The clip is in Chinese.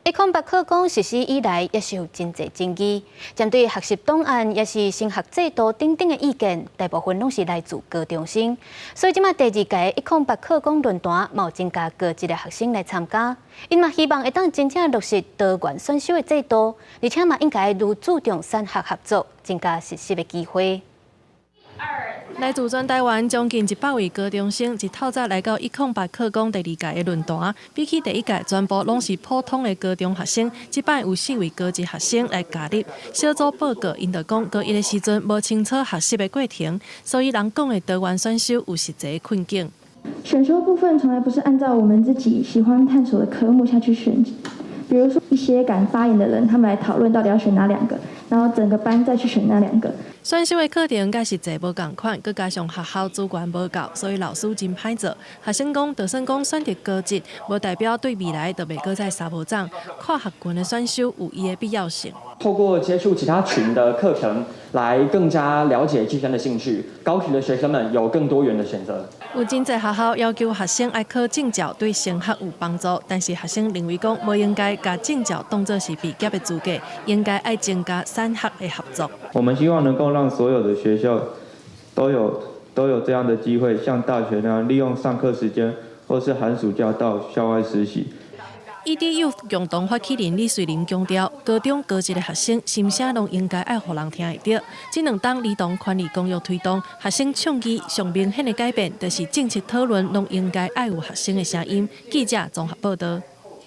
108课纲实施以来，也是有真侪争议。针对学习档案，也是升学制度等等的意见，大部分拢是来自高中生。所以，即马第二届108课纲论坛，有增加高级的学生来参加。因嘛希望会当真正落实多元选修的制度，而且嘛应该愈注重产学合作，增加实习的机会。来自全台湾将近100位高中生，一透早来到108课纲第二届的论坛。比起第一届全部拢是普通的高中学生，这摆有4位高级学生来加入。小组报告，因就讲高一的时阵无清楚学习的过程，所以人讲的多元选修有实际困境。选修部分从来不是按照我们自己喜欢探索的科目下去选，比如说一些敢发言的人，他们来讨论到底要选哪2个，然后整个班再去选那2个。选修的课程该实际无共款，佮加上学校资源无够，所以老师真歹做。学生讲，就算讲选择高职，无代表对未来就袂搁再沙无涨。跨学群的选修有伊的必要性。透过接触其他群的课程，来更加了解自身的兴趣，高职的学生们有更多元的选择。有真侪学校要求学生爱考证照，对升学有帮助，但是学生认为讲，无应该把证照当作是毕业的资格，应该爱增加产学的合作。我们希望能够让所有的学校都有这样的机会，像大学那样利用上课时间或是寒暑假到校外实习。EDU 共同发起人李瑞玲强调，高中高职的学生心声拢应该爱互人听会到。这2档儿童权利公约推动，学生倡议上明显的改变，就是政策讨论拢应该爱有学生的声音。记者综合报道。